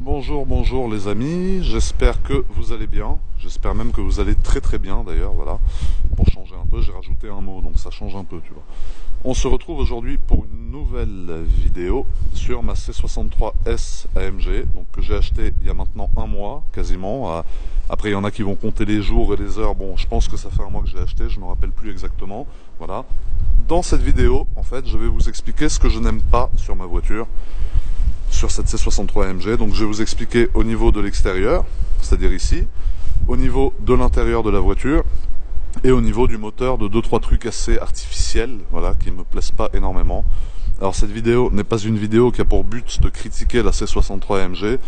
Bonjour, bonjour les amis, j'espère que vous allez bien, j'espère même que vous allez très très bien d'ailleurs, voilà. Pour changer un peu, j'ai rajouté un mot, donc ça change un peu, tu vois. On se retrouve aujourd'hui pour une nouvelle vidéo sur ma C63S AMG, donc que j'ai acheté il y a maintenant un mois, quasiment. Après il y en a qui vont compter les jours et les heures, bon je pense que ça fait un mois que je l'ai acheté, je ne me rappelle plus exactement, voilà. Dans cette vidéo, en fait, je vais vous expliquer ce que je n'aime pas sur ma voiture, sur cette C63 AMG. Donc je vais vous expliquer au niveau de l'extérieur, c'est-à-dire ici, au niveau de l'intérieur de la voiture et au niveau du moteur, de 2-3 trucs assez artificiels, voilà, qui me plaisent pas énormément. Alors cette vidéo n'est pas une vidéo qui a pour but de critiquer la C63 AMG,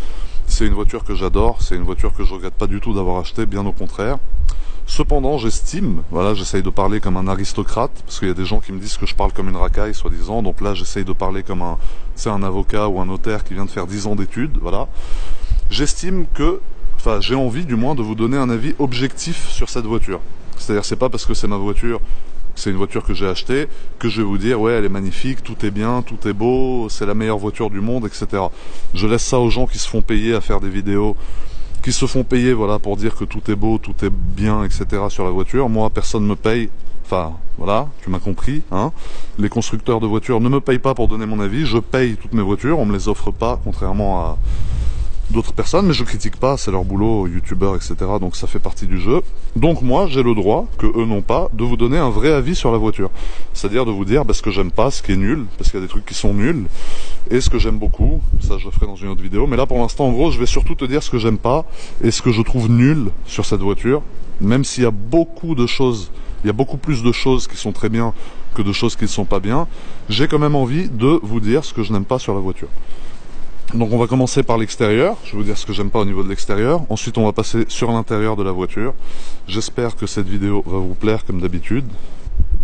c'est une voiture que j'adore, c'est une voiture que je regrette pas du tout d'avoir acheté, bien au contraire. Cependant, j'estime, voilà, j'essaye de parler comme un aristocrate, parce qu'il y a des gens qui me disent que je parle comme une racaille, soi-disant, donc là j'essaye de parler comme un avocat ou un notaire qui vient de faire 10 ans d'études, voilà. J'estime que, enfin j'ai envie du moins de vous donner un avis objectif sur cette voiture. C'est-à-dire c'est pas parce que c'est ma voiture, c'est une voiture que j'ai achetée, que je vais vous dire ouais elle est magnifique, tout est bien, tout est beau, c'est la meilleure voiture du monde, etc. Je laisse ça aux gens qui se font payer à faire des vidéos, qui se font payer, voilà, pour dire que tout est beau, tout est bien, etc. sur la voiture. Moi, personne ne me paye. Enfin, voilà, tu m'as compris, hein. Les constructeurs de voitures ne me payent pas pour donner mon avis. Je paye toutes mes voitures, on me les offre pas, contrairement à d'autres personnes, mais je critique pas, c'est leur boulot, youtubeurs, etc. Donc ça fait partie du jeu. Donc moi, j'ai le droit, que eux n'ont pas, de vous donner un vrai avis sur la voiture. C'est-à-dire de vous dire ce que j'aime pas, ce qui est nul, parce qu'il y a des trucs qui sont nuls, et ce que j'aime beaucoup, ça je le ferai dans une autre vidéo. Mais là pour l'instant, en gros, je vais surtout te dire ce que j'aime pas, et ce que je trouve nul sur cette voiture, même s'il y a beaucoup de choses, il y a beaucoup plus de choses qui sont très bien que de choses qui ne sont pas bien, j'ai quand même envie de vous dire ce que je n'aime pas sur la voiture. Donc on va commencer par l'extérieur, je vais vous dire ce que j'aime pas au niveau de l'extérieur, ensuite on va passer sur l'intérieur de la voiture. J'espère que cette vidéo va vous plaire comme d'habitude.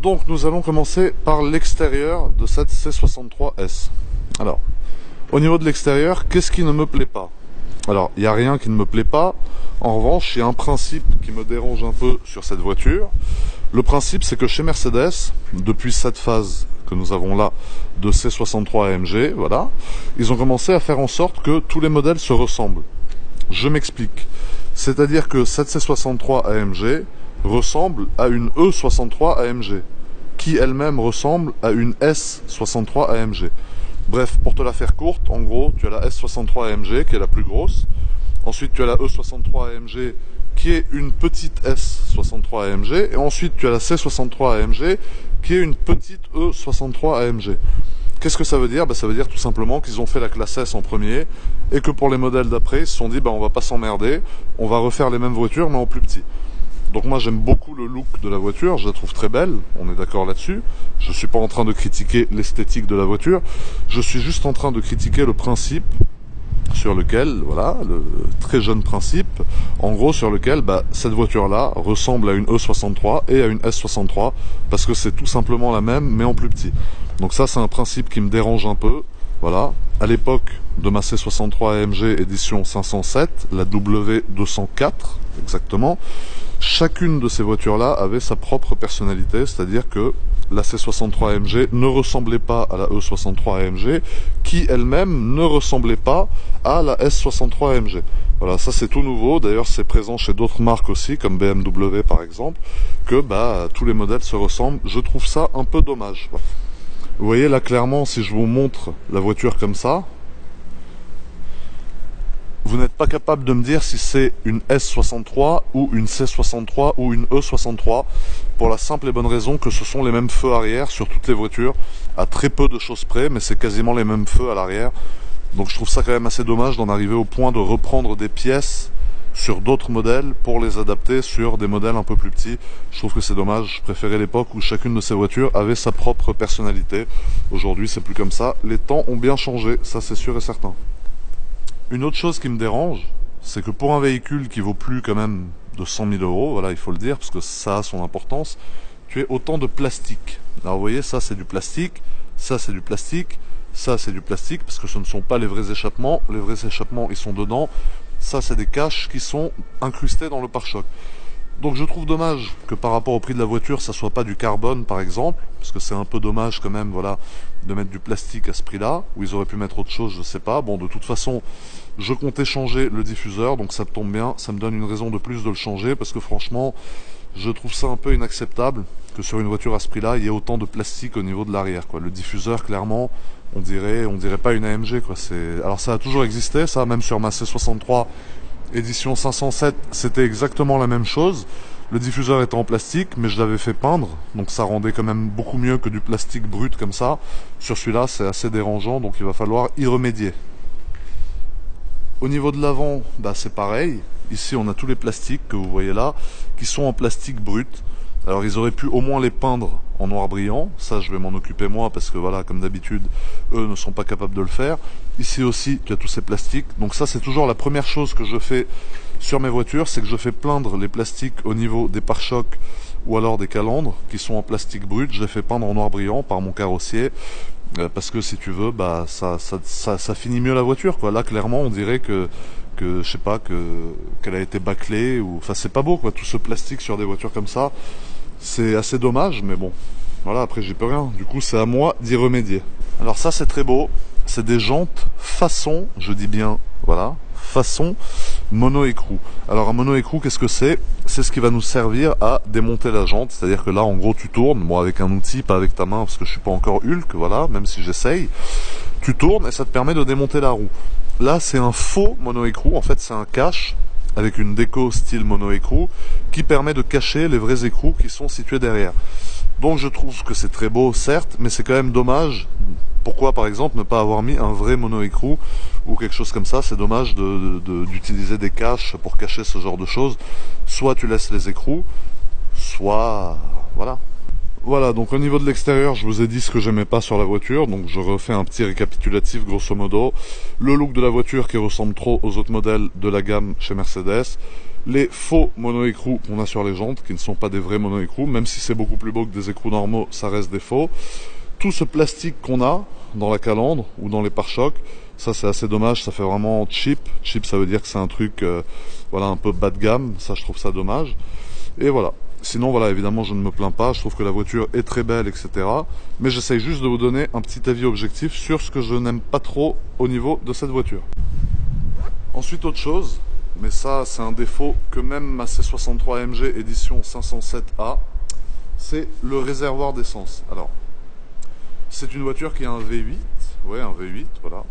Donc nous allons commencer par l'extérieur de cette C63S. Alors, au niveau de l'extérieur, qu'est-ce qui ne me plaît pas? Alors, il n'y a rien qui ne me plaît pas, en revanche, il y a un principe qui me dérange un peu sur cette voiture. Le principe, c'est que chez Mercedes, depuis cette phase que nous avons là de C63 AMG, voilà, ils ont commencé à faire en sorte que tous les modèles se ressemblent. Je m'explique. C'est-à-dire que cette C63 AMG ressemble à une E63 AMG, qui elle-même ressemble à une S63 AMG. Bref, pour te la faire courte, en gros, tu as la S63 AMG qui est la plus grosse. Ensuite, tu as la E63 AMG qui est une petite S63 AMG. Et ensuite, tu as la C63 AMG qui est une petite E63 AMG. Qu'est-ce que ça veut dire? Ça veut dire tout simplement qu'ils ont fait la classe S en premier et que pour les modèles d'après, ils se sont dit on va pas s'emmerder, on va refaire les mêmes voitures mais en plus petit. Donc moi j'aime beaucoup le look de la voiture, je la trouve très belle, on est d'accord là-dessus. Je suis pas en train de critiquer l'esthétique de la voiture, je suis juste en train de critiquer le principe sur lequel, voilà, le très jeune principe, en gros sur lequel cette voiture-là ressemble à une E63 et à une S63, parce que c'est tout simplement la même, mais en plus petit. Donc ça c'est un principe qui me dérange un peu, voilà. À l'époque de ma C63 AMG édition 507, la W204 exactement, chacune de ces voitures-là avait sa propre personnalité, c'est-à-dire que la C63 AMG ne ressemblait pas à la E63 AMG, qui elle-même ne ressemblait pas à la S63 AMG. Voilà, ça c'est tout nouveau, d'ailleurs c'est présent chez d'autres marques aussi, comme BMW par exemple, que tous les modèles se ressemblent. Je trouve ça un peu dommage. Vous voyez là clairement, si je vous montre la voiture comme ça, vous n'êtes pas capable de me dire si c'est une S63 ou une C63 ou une E63, pour la simple et bonne raison que ce sont les mêmes feux arrière sur toutes les voitures, à très peu de choses près, mais c'est quasiment les mêmes feux à l'arrière. Donc je trouve ça quand même assez dommage d'en arriver au point de reprendre des pièces sur d'autres modèles pour les adapter sur des modèles un peu plus petits. Je trouve que c'est dommage, je préférais l'époque où chacune de ces voitures avait sa propre personnalité. Aujourd'hui c'est plus comme ça, les temps ont bien changé, ça c'est sûr et certain. Une autre chose qui me dérange, c'est que pour un véhicule qui vaut plus quand même de 100 000 euros, voilà, il faut le dire, parce que ça a son importance, tu as autant de plastique. Alors vous voyez, ça c'est du plastique, ça c'est du plastique, ça c'est du plastique, parce que ce ne sont pas les vrais échappements ils sont dedans, ça c'est des caches qui sont incrustées dans le pare-choc. Donc je trouve dommage que par rapport au prix de la voiture, ça soit pas du carbone par exemple, parce que c'est un peu dommage quand même, voilà, de mettre du plastique à ce prix-là, ou ils auraient pu mettre autre chose, je sais pas. Bon, de toute façon, je comptais changer le diffuseur, donc ça tombe bien, ça me donne une raison de plus de le changer, parce que franchement, je trouve ça un peu inacceptable que sur une voiture à ce prix-là, il y ait autant de plastique au niveau de l'arrière, quoi. Le diffuseur, clairement, on dirait pas une AMG, quoi. Alors ça a toujours existé, ça, même sur ma C63 édition 507, c'était exactement la même chose. Le diffuseur était en plastique, mais je l'avais fait peindre, donc ça rendait quand même beaucoup mieux que du plastique brut comme ça. Sur celui-là, c'est assez dérangeant, donc il va falloir y remédier. Au niveau de l'avant, bah, c'est pareil. Ici, on a tous les plastiques que vous voyez là, qui sont en plastique brut. Alors, ils auraient pu au moins les peindre en noir brillant. Ça, je vais m'en occuper moi, parce que voilà, comme d'habitude, eux ne sont pas capables de le faire. Ici aussi, tu as tous ces plastiques. Donc ça, c'est toujours la première chose que je fais sur mes voitures, c'est que je fais peindre les plastiques au niveau des pare-chocs ou alors des calandres, qui sont en plastique brut. Je les fais peindre en noir brillant par mon carrossier. Parce que si tu veux, bah ça finit mieux la voiture, quoi. Là, clairement, on dirait que je sais pas, qu'elle a été bâclée, ou enfin c'est pas beau, quoi, tout ce plastique sur des voitures comme ça. C'est assez dommage, mais bon, voilà, après j'y peux rien. Du coup, c'est à moi d'y remédier. Alors ça, c'est très beau. C'est des jantes façon, je dis bien, voilà, façon mono-écrou. Alors un mono-écrou, qu'est-ce que c'est? C'est ce qui va nous servir à démonter la jante. C'est-à-dire que là, en gros, tu tournes, moi avec un outil, pas avec ta main, parce que je suis pas encore Hulk, voilà, même si j'essaye. Tu tournes et ça te permet de démonter la roue. Là, c'est un faux mono-écrou. En fait, c'est un cache avec une déco style mono-écrou qui permet de cacher les vrais écrous qui sont situés derrière. Donc je trouve que c'est très beau, certes, mais c'est quand même dommage. Pourquoi, par exemple, ne pas avoir mis un vrai mono-écrou ou quelque chose comme ça? C'est dommage d'utiliser des caches pour cacher ce genre de choses. Soit tu laisses les écrous, soit... voilà. Voilà, donc au niveau de l'extérieur, je vous ai dit ce que j'aimais pas sur la voiture, donc je refais un petit récapitulatif grosso modo. Le look de la voiture qui ressemble trop aux autres modèles de la gamme chez Mercedes. Les faux mono-écrous qu'on a sur les jantes, qui ne sont pas des vrais mono-écrous, même si c'est beaucoup plus beau que des écrous normaux, ça reste des faux. Tout ce plastique qu'on a dans la calandre ou dans les pare-chocs, ça c'est assez dommage, ça fait vraiment cheap. Cheap, ça veut dire que c'est un truc voilà, un peu bas de gamme, ça je trouve ça dommage. Et voilà. Sinon, voilà, évidemment, je ne me plains pas, je trouve que la voiture est très belle, etc. Mais j'essaye juste de vous donner un petit avis objectif sur ce que je n'aime pas trop au niveau de cette voiture. Ensuite, autre chose, mais ça, c'est un défaut que même ma C63 AMG édition 507A, c'est le réservoir d'essence. Alors, c'est une voiture qui a un V8, ouais, un V8, voilà,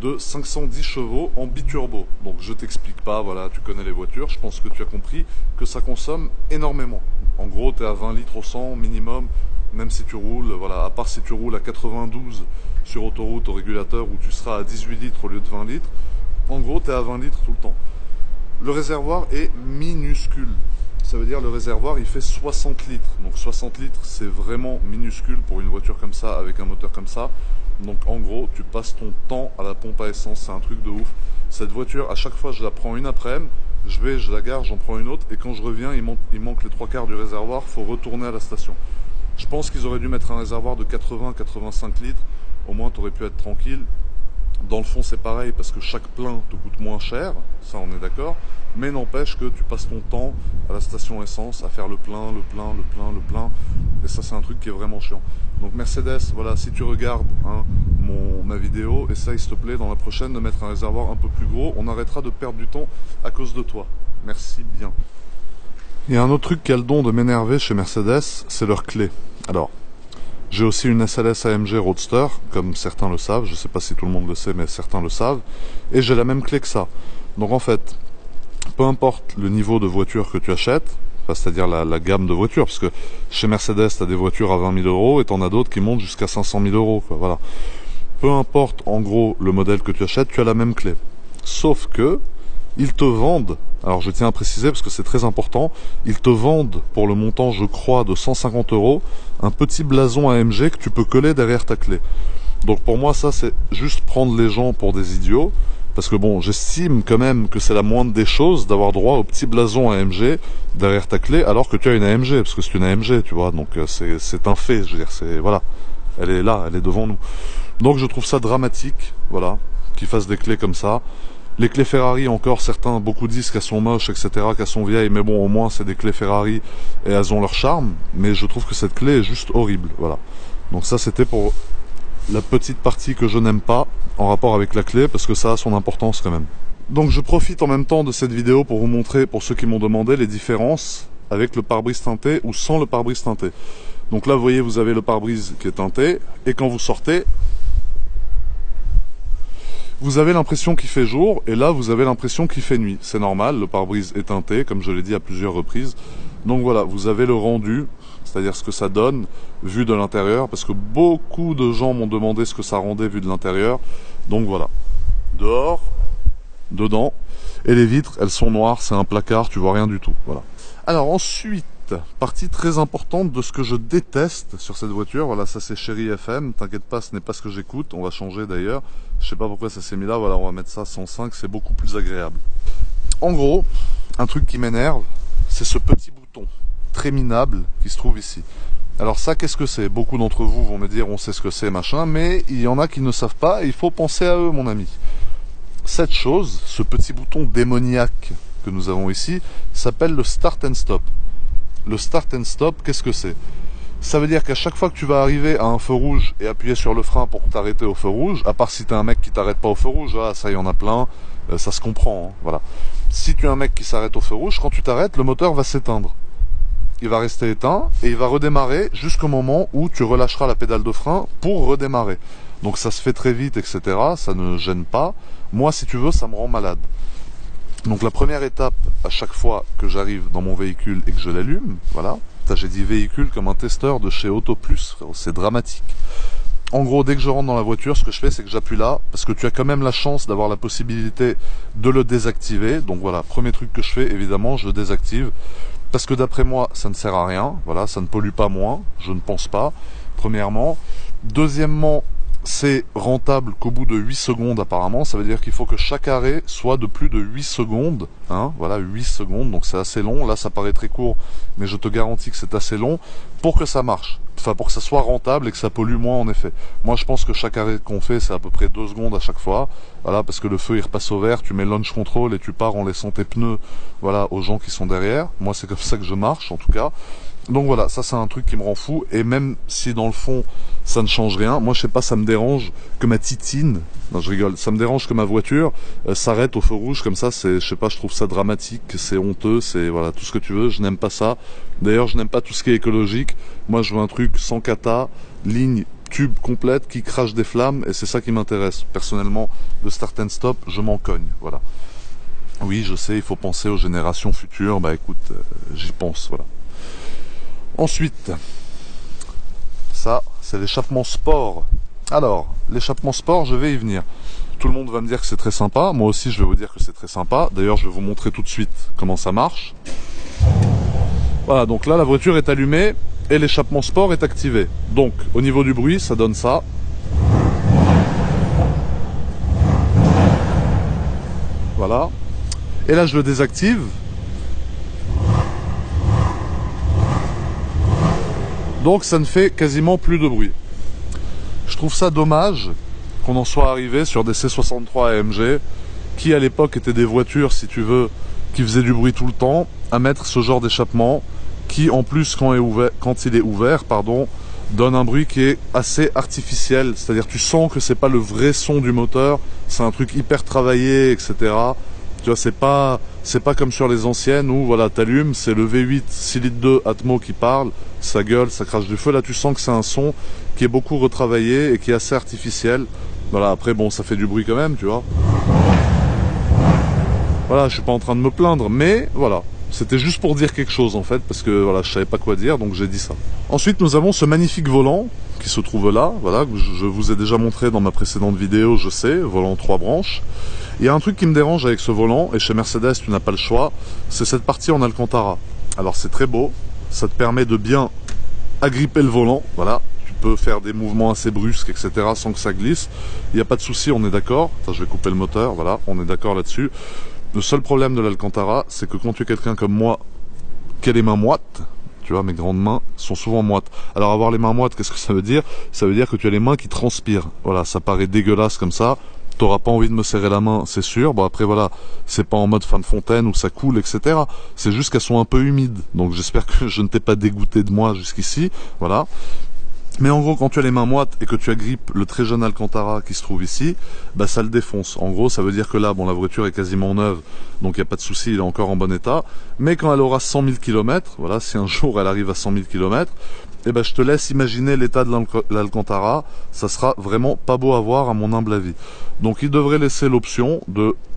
de 510 chevaux en biturbo. Donc je t'explique pas, voilà, tu connais les voitures, je pense que tu as compris que ça consomme énormément. En gros, tu es à 20 litres au 100 minimum, même si tu roules, voilà, à part si tu roules à 92 sur autoroute au régulateur où tu seras à 18 litres au lieu de 20 litres. En gros, tu es à 20 litres tout le temps. Le réservoir est minuscule. Ça veut dire le réservoir il fait 60 litres. Donc 60 litres c'est vraiment minuscule pour une voiture comme ça avec un moteur comme ça. Donc en gros tu passes ton temps à la pompe à essence, c'est un truc de ouf. Cette voiture à chaque fois je la prends une après-midi, je la gare, j'en prends une autre et quand je reviens il manque les 3/4 du réservoir, faut retourner à la station. Je pense qu'ils auraient dû mettre un réservoir de 80-85 litres, au moins tu aurais pu être tranquille. Dans le fond c'est pareil parce que chaque plein te coûte moins cher, ça on est d'accord, mais n'empêche que tu passes ton temps à la station essence à faire le plein, et ça c'est un truc qui est vraiment chiant. Donc Mercedes, voilà, si tu regardes ma vidéo, essaye s'il te plaît dans la prochaine de mettre un réservoir un peu plus gros, on arrêtera de perdre du temps à cause de toi. Merci bien. Il y a un autre truc qui a le don de m'énerver chez Mercedes, c'est leur clé. Alors, j'ai aussi une SLS AMG Roadster, comme certains le savent, je ne sais pas si tout le monde le sait, mais certains le savent, et j'ai la même clé que ça. Donc en fait, peu importe le niveau de voiture que tu achètes, enfin, c'est-à-dire la gamme de voitures, parce que chez Mercedes, tu as des voitures à 20 000 euros, et tu en as d'autres qui montent jusqu'à 500 000 euros, quoi, voilà. Peu importe en gros le modèle que tu achètes, tu as la même clé. Sauf que, ils te vendent, alors je tiens à préciser parce que c'est très important, ils te vendent pour le montant, je crois, de 150 euros, un petit blason AMG que tu peux coller derrière ta clé. Donc pour moi, ça c'est juste prendre les gens pour des idiots, parce que bon, j'estime quand même que c'est la moindre des choses d'avoir droit au petit blason AMG derrière ta clé, alors que tu as une AMG, parce que c'est une AMG, tu vois, donc c'est un fait, je veux dire, c'est, voilà, elle est là, elle est devant nous. Donc je trouve ça dramatique, voilà, qu'ils fassent des clés comme ça. Les clés Ferrari encore, certains, beaucoup disent qu'elles sont moches, etc., qu'elles sont vieilles, mais bon, au moins c'est des clés Ferrari et elles ont leur charme, mais je trouve que cette clé est juste horrible, voilà. Donc ça c'était pour la petite partie que je n'aime pas en rapport avec la clé, parce que ça a son importance quand même. Donc je profite en même temps de cette vidéo pour vous montrer, pour ceux qui m'ont demandé, les différences avec le pare-brise teinté ou sans le pare-brise teinté. Donc là vous voyez, vous avez le pare-brise qui est teinté, et quand vous sortez, vous avez l'impression qu'il fait jour, et là vous avez l'impression qu'il fait nuit. C'est normal, le pare-brise est teinté, comme je l'ai dit à plusieurs reprises. Donc voilà, vous avez le rendu, c'est-à-dire ce que ça donne vu de l'intérieur, parce que beaucoup de gens m'ont demandé ce que ça rendait vu de l'intérieur. Donc voilà, dehors, dedans, et les vitres, elles sont noires, c'est un placard, tu vois rien du tout. Voilà. Alors ensuite, partie très importante de ce que je déteste sur cette voiture, voilà, ça c'est Chéri FM, t'inquiète pas, ce n'est pas ce que j'écoute, on va changer d'ailleurs, je sais pas pourquoi ça s'est mis là, voilà, on va mettre ça 105, c'est beaucoup plus agréable. En gros, un truc qui m'énerve, c'est ce petit bouton très minable qui se trouve ici. Alors ça, qu'est-ce que c'est? Beaucoup d'entre vous vont me dire, on sait ce que c'est, machin, mais il y en a qui ne savent pas, et il faut penser à eux, mon ami. Cette chose, ce petit bouton démoniaque que nous avons ici, s'appelle le Start and Stop. Le Start and Stop, qu'est-ce que c'est? Ça veut dire qu'à chaque fois que tu vas arriver à un feu rouge et appuyer sur le frein pour t'arrêter au feu rouge, à part si tu es un mec qui t'arrête pas au feu rouge, ah, ça y en a plein, ça se comprend, hein, voilà. Si tu es un mec qui s'arrête au feu rouge, quand tu t'arrêtes, le moteur va s'éteindre. Il va rester éteint et il va redémarrer jusqu'au moment où tu relâcheras la pédale de frein pour redémarrer. Donc ça se fait très vite, etc. Ça ne gêne pas. Moi, si tu veux, ça me rend malade. Donc la première étape, à chaque fois que j'arrive dans mon véhicule et que je l'allume, voilà, j'ai dit véhicule comme un testeur de chez Auto Plus, c'est dramatique. En gros, dès que je rentre dans la voiture, ce que je fais, c'est que j'appuie là, parce que tu as quand même la chance d'avoir la possibilité de le désactiver. Donc voilà, premier truc que je fais, évidemment, je le désactive, parce que d'après moi, ça ne sert à rien, voilà, ça ne pollue pas moins, je ne pense pas, premièrement. Deuxièmement, c'est rentable qu'au bout de 8 secondes apparemment, ça veut dire qu'il faut que chaque arrêt soit de plus de 8 secondes, hein, voilà, 8 secondes, donc c'est assez long, là ça paraît très court, mais je te garantis que c'est assez long, pour que ça marche, enfin pour que ça soit rentable et que ça pollue moins en effet. Moi je pense que chaque arrêt qu'on fait c'est à peu près 2 secondes à chaque fois, voilà, parce que le feu il repasse au vert, tu mets launch control et tu pars en laissant tes pneus, voilà, aux gens qui sont derrière, moi c'est comme ça que je marche en tout cas. Donc voilà, ça c'est un truc qui me rend fou, et même si dans le fond ça ne change rien, moi je sais pas, ça me dérange que ma titine, non je rigole, ça me dérange que ma voiture s'arrête au feu rouge comme ça, c'est, je sais pas, je trouve ça dramatique, c'est honteux, c'est voilà, tout ce que tu veux, je n'aime pas ça. D'ailleurs je n'aime pas tout ce qui est écologique, moi je veux un truc sans cata, ligne tube complète qui crache des flammes, et c'est ça qui m'intéresse. Personnellement, le start and stop, je m'en cogne, voilà. Oui je sais, il faut penser aux générations futures, bah écoute, j'y pense, voilà. Ensuite, ça, c'est l'échappement sport. Alors, l'échappement sport, je vais y venir. Tout le monde va me dire que c'est très sympa. Moi aussi, je vais vous dire que c'est très sympa. D'ailleurs, je vais vous montrer tout de suite comment ça marche. Voilà, donc là, la voiture est allumée et l'échappement sport est activé. Donc, au niveau du bruit, ça donne ça. Voilà. Et là, je le désactive. Donc ça ne fait quasiment plus de bruit. Je trouve ça dommage qu'on en soit arrivé sur des C63 AMG, qui à l'époque étaient des voitures, si tu veux, qui faisaient du bruit tout le temps, à mettre ce genre d'échappement, qui en plus quand il est ouvert, donne un bruit qui est assez artificiel. C'est-à-dire tu sens que c'est pas le vrai son du moteur, c'est un truc hyper travaillé, etc. Tu vois, c'est pas comme sur les anciennes où voilà, t'allumes, c'est le V8 6 litres 2 Atmo qui parle, ça gueule, ça crache du feu. Là, tu sens que c'est un son qui est beaucoup retravaillé et qui est assez artificiel. Voilà, après, bon, ça fait du bruit quand même, tu vois. Voilà, je suis pas en train de me plaindre, mais voilà. C'était juste pour dire quelque chose en fait, parce que voilà, je savais pas quoi dire, donc j'ai dit ça. Ensuite, nous avons ce magnifique volant qui se trouve là, voilà, que je vous ai déjà montré dans ma précédente vidéo, je sais, volant 3 branches. Il y a un truc qui me dérange avec ce volant, et chez Mercedes tu n'as pas le choix, c'est cette partie en Alcantara. Alors c'est très beau, ça te permet de bien agripper le volant, voilà, tu peux faire des mouvements assez brusques, etc. sans que ça glisse. Il n'y a pas de souci, on est d'accord. Je vais couper le moteur, voilà, on est d'accord là-dessus. Le seul problème de l'Alcantara, c'est que quand tu es quelqu'un comme moi, qui a les mains moites, tu vois, mes grandes mains sont souvent moites. Alors avoir les mains moites, qu'est-ce que ça veut dire? Ça veut dire que tu as les mains qui transpirent. Voilà, ça paraît dégueulasse comme ça. t'auras pas envie de me serrer la main, c'est sûr. Bon après voilà, c'est pas en mode fin de fontaine où ça coule, etc. C'est juste qu'elles sont un peu humides. Donc j'espère que je ne t'ai pas dégoûté de moi jusqu'ici. Voilà. Mais en gros, quand tu as les mains moites et que tu agrippes le très jeune Alcantara qui se trouve ici, bah ça le défonce. En gros, ça veut dire que là, bon, la voiture est quasiment neuve, donc il n'y a pas de souci, il est encore en bon état. Mais quand elle aura 100 000 km, voilà, si un jour elle arrive à 100 000 km, eh ben, je te laisse imaginer l'état de l'Alcantara. Ça sera vraiment pas beau à voir, à mon humble avis. Donc, il devrait laisser l'option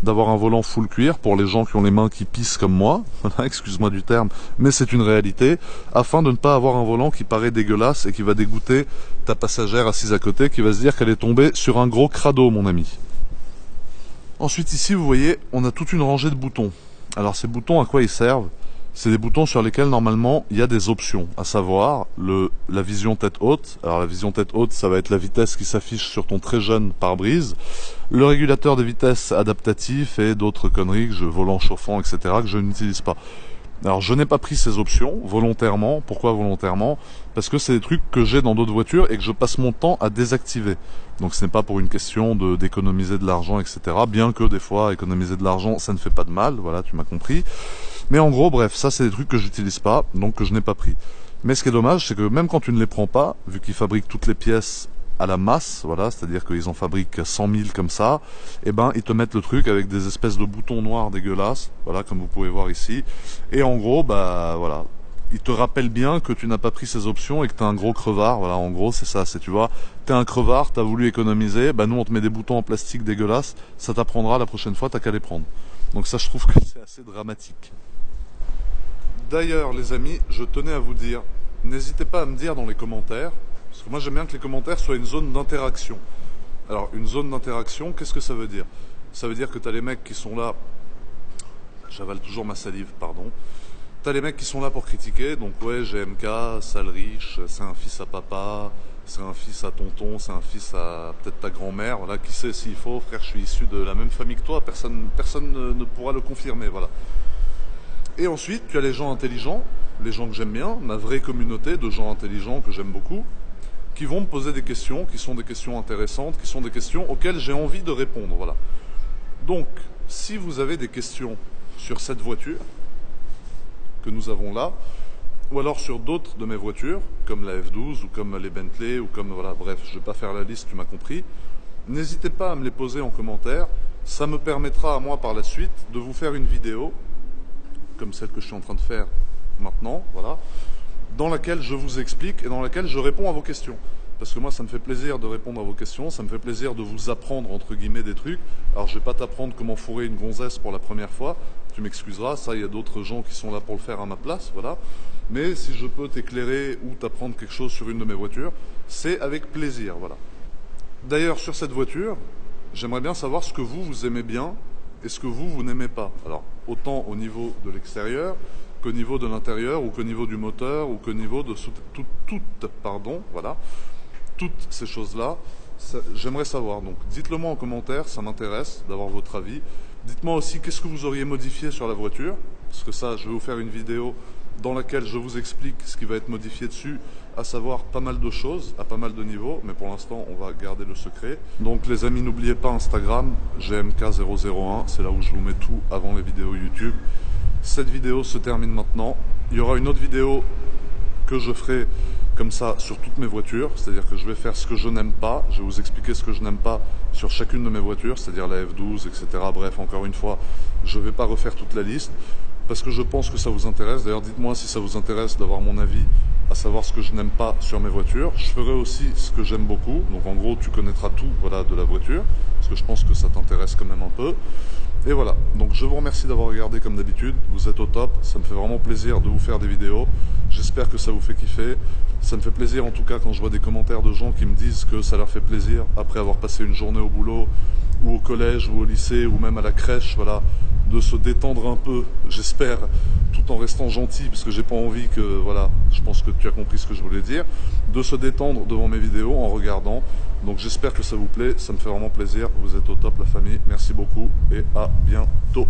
d'avoir un volant full cuir pour les gens qui ont les mains qui pissent comme moi. Excuse-moi du terme, mais c'est une réalité. Afin de ne pas avoir un volant qui paraît dégueulasse et qui va dégoûter ta passagère assise à côté, qui va se dire qu'elle est tombée sur un gros crado, mon ami. Ensuite, ici, vous voyez, on a toute une rangée de boutons. Alors, ces boutons, à quoi ils servent? C'est des boutons sur lesquels normalement il y a des options, à savoir la vision tête haute. Alors la vision tête haute, ça va être la vitesse qui s'affiche sur ton très jeune pare-brise, le régulateur de vitesse adaptatif et d'autres conneries, volant chauffant, etc. que je n'utilise pas. Alors je n'ai pas pris ces options volontairement. Pourquoi volontairement? Parce que c'est des trucs que j'ai dans d'autres voitures et que je passe mon temps à désactiver. Donc ce n'est pas pour une question d'économiser de l'argent, etc. Bien que des fois économiser de l'argent ça ne fait pas de mal, voilà, tu m'as compris. Mais en gros, bref, ça c'est des trucs que j'utilise pas, donc que je n'ai pas pris. Mais ce qui est dommage, c'est que même quand tu ne les prends pas, vu qu'ils fabriquent toutes les pièces à la masse, voilà, c'est-à-dire qu'ils en fabriquent 100 000 comme ça, et ben ils te mettent le truc avec des espèces de boutons noirs dégueulasses, voilà, comme vous pouvez voir ici. Et en gros, bah voilà, ils te rappellent bien que tu n'as pas pris ces options et que tu es un gros crevard, voilà, en gros c'est ça, c'est tu vois, t'es un crevard, t'as voulu économiser, bah nous on te met des boutons en plastique dégueulasses, ça t'apprendra la prochaine fois, t'as qu'à les prendre. Donc ça je trouve que c'est assez dramatique. D'ailleurs, les amis, je tenais à vous dire, n'hésitez pas à me dire dans les commentaires, parce que moi j'aime bien que les commentaires soient une zone d'interaction. Alors, une zone d'interaction, qu'est-ce que ça veut dire? Ça veut dire que tu as les mecs qui sont là, j'avale toujours ma salive, pardon, tu as les mecs qui sont là pour critiquer, donc ouais, GMK, sale riche, c'est un fils à papa, c'est un fils à tonton, c'est un fils à peut-être ta grand-mère, voilà, qui sait s'il faut, frère, je suis issu de la même famille que toi, personne ne pourra le confirmer, voilà. Et ensuite, tu as les gens intelligents, les gens que j'aime bien, ma vraie communauté de gens intelligents que j'aime beaucoup, qui vont me poser des questions, qui sont des questions intéressantes, qui sont des questions auxquelles j'ai envie de répondre. Voilà. Donc, si vous avez des questions sur cette voiture que nous avons là, ou alors sur d'autres de mes voitures, comme la F12 ou comme les Bentley, ou comme, voilà, bref, je ne vais pas faire la liste, tu m'as compris, n'hésitez pas à me les poser en commentaire, ça me permettra à moi par la suite de vous faire une vidéo comme celle que je suis en train de faire maintenant, voilà, dans laquelle je vous explique et dans laquelle je réponds à vos questions. Parce que moi, ça me fait plaisir de répondre à vos questions, ça me fait plaisir de vous apprendre, entre guillemets, des trucs. Alors, je vais pas t'apprendre comment fourrer une gonzesse pour la première fois, tu m'excuseras, ça, il y a d'autres gens qui sont là pour le faire à ma place, voilà. Mais si je peux t'éclairer ou t'apprendre quelque chose sur une de mes voitures, c'est avec plaisir, voilà. D'ailleurs, sur cette voiture, j'aimerais bien savoir ce que vous aimez bien et ce que vous n'aimez pas. Alors, autant au niveau de l'extérieur, qu'au niveau de l'intérieur, ou qu'au niveau du moteur, ou qu'au niveau de toutes ces choses-là, j'aimerais savoir. Donc, dites-le moi en commentaire, ça m'intéresse d'avoir votre avis. Dites-moi aussi qu'est-ce que vous auriez modifié sur la voiture, parce que ça, je vais vous faire une vidéo dans laquelle je vous explique ce qui va être modifié dessus, à savoir pas mal de choses, à pas mal de niveaux, mais pour l'instant, on va garder le secret. Donc les amis, n'oubliez pas Instagram, GMK001, c'est là où je vous mets tout avant les vidéos YouTube. Cette vidéo se termine maintenant. Il y aura une autre vidéo que je ferai comme ça sur toutes mes voitures, c'est-à-dire que je vais faire ce que je n'aime pas, je vais vous expliquer ce que je n'aime pas sur chacune de mes voitures, c'est-à-dire la F12, etc. Bref, encore une fois, je ne vais pas refaire toute la liste, parce que je pense que ça vous intéresse. D'ailleurs, dites-moi si ça vous intéresse d'avoir mon avis, à savoir ce que je n'aime pas sur mes voitures. Je ferai aussi ce que j'aime beaucoup, donc en gros, tu connaîtras tout, voilà, de la voiture, parce que je pense que ça t'intéresse quand même un peu. Et voilà, donc je vous remercie d'avoir regardé comme d'habitude, vous êtes au top, ça me fait vraiment plaisir de vous faire des vidéos, j'espère que ça vous fait kiffer, ça me fait plaisir en tout cas quand je vois des commentaires de gens qui me disent que ça leur fait plaisir après avoir passé une journée au boulot, ou au collège, ou au lycée, ou même à la crèche, voilà, de se détendre un peu, j'espère, tout en restant gentil, parce que j'ai pas envie que, voilà, je pense que tu as compris ce que je voulais dire, de se détendre devant mes vidéos en regardant. Donc j'espère que ça vous plaît, ça me fait vraiment plaisir, vous êtes au top la famille, merci beaucoup et à bientôt.